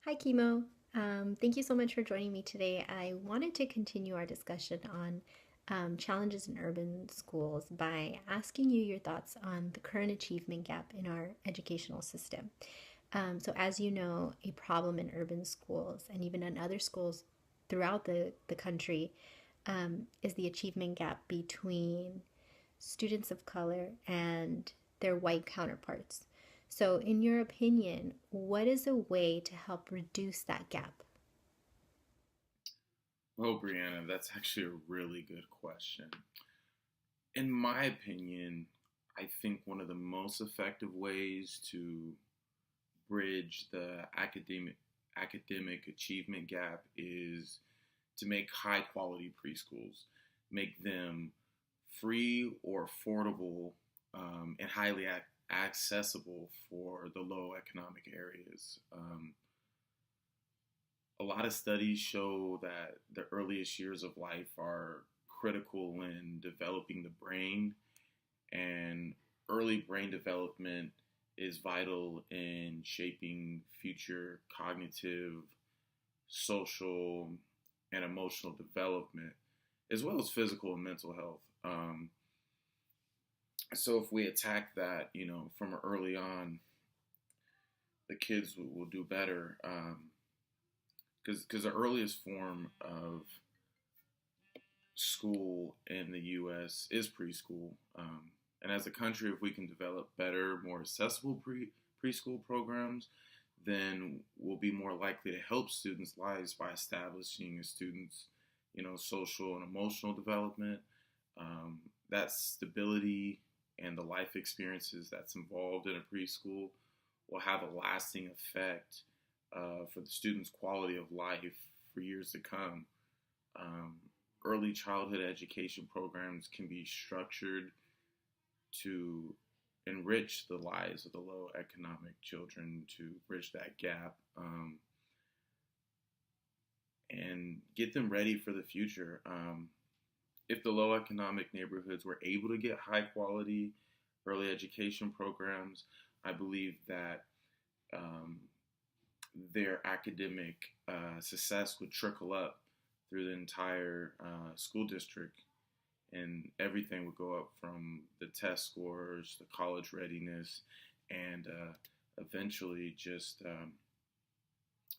Hi, Chemo. Thank you so much for joining me today. I wanted to continue our discussion on challenges in urban schools by asking you your thoughts on the current achievement gap in our educational system. So, as you know, a problem in urban schools and even in other schools throughout the country is the achievement gap between students of color and their white counterparts. So, in your opinion, what is a way to help reduce that gap? Oh, Brianna, that's actually a really good question. In my opinion, I think one of the most effective ways to bridge the academic achievement gap is to make high quality preschools, make them free or affordable and highly accessible for the low economic areas. A lot of studies show that the earliest years of life are critical in developing the brain, and early brain development is vital in shaping future cognitive, social, and emotional development, as well as physical and mental health. So if we attack that, from early on, the kids will do better. Because the earliest form of school in the U.S. is preschool. And as a country, if we can develop better, more accessible preschool programs, then we'll be more likely to help students' lives by establishing a student's, social and emotional development. That stability and the life experiences that's involved in a preschool will have a lasting effect for the student's quality of life for years to come. Um, Early childhood education programs can be structured to enrich the lives of the low economic children, to bridge that gap, and get them ready for the future. If the low economic neighborhoods were able to get high quality early education programs, I believe that um, their academic success would trickle up through the entire school district, and everything would go up from the test scores, the college readiness, and eventually just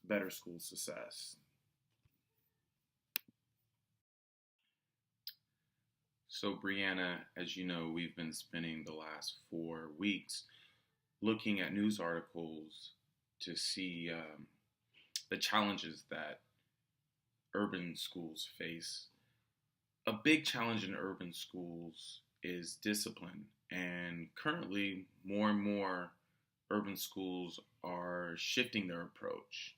better school success. So, Brianna, as you know, we've been spending the last 4 weeks looking at news articles to see the challenges that urban schools face. A big challenge in urban schools is discipline, and currently, more and more urban schools are shifting their approach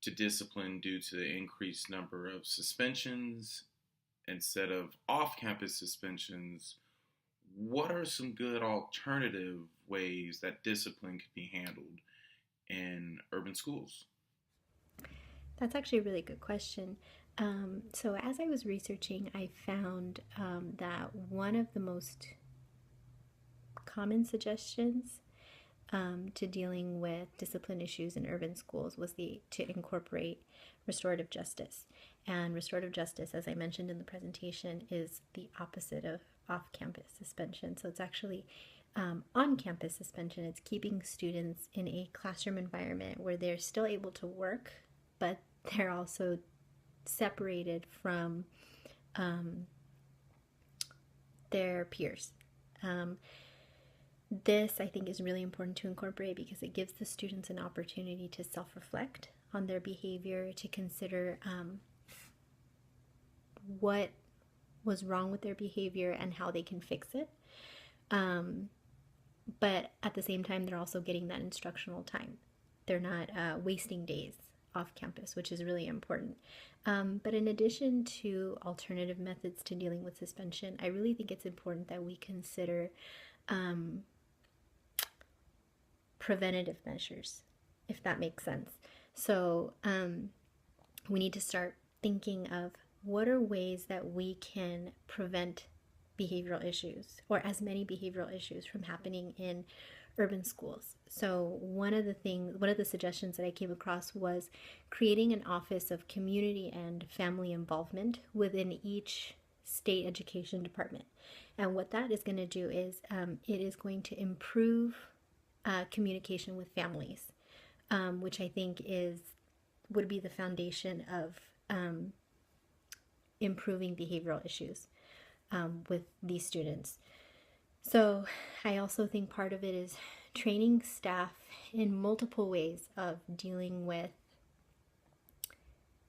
to discipline due to the increased number of suspensions instead of off campus suspensions. What are some good alternative ways that discipline could be handled in urban schools? That's actually a really good question. So, as I was researching, I found that one of the most common suggestions to dealing with discipline issues in urban schools was to incorporate restorative justice. And restorative justice, as I mentioned in the presentation, is the opposite of off-campus suspension. So it's actually on-campus suspension. It's keeping students in a classroom environment where they're still able to work, but they're also separated from um, their peers. Um, this, I think, is really important to incorporate because it gives the students an opportunity to self reflect on their behavior, to consider what was wrong with their behavior and how they can fix it. But at the same time, they're also getting that instructional time. They're not wasting days off campus, which is really important. But in addition to alternative methods to dealing with suspension, I really think it's important that we consider um, preventative measures, if that makes sense. So we need to start thinking of what are ways that we can prevent behavioral issues or as many behavioral issues from happening in urban schools. So one of the suggestions that I came across was creating an office of community and family involvement within each state education department. And what that is going to do is it is going to improve communication with families, which I think would be the foundation of improving behavioral issues with these students. So I also think part of it is training staff in multiple ways of dealing with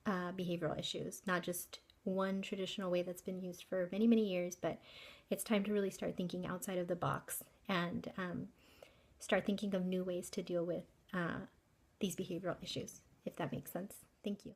behavioral issues, not just one traditional way that's been used for many, many years, but it's time to really start thinking outside of the box and start thinking of new ways to deal with these behavioral issues, if that makes sense. Thank you.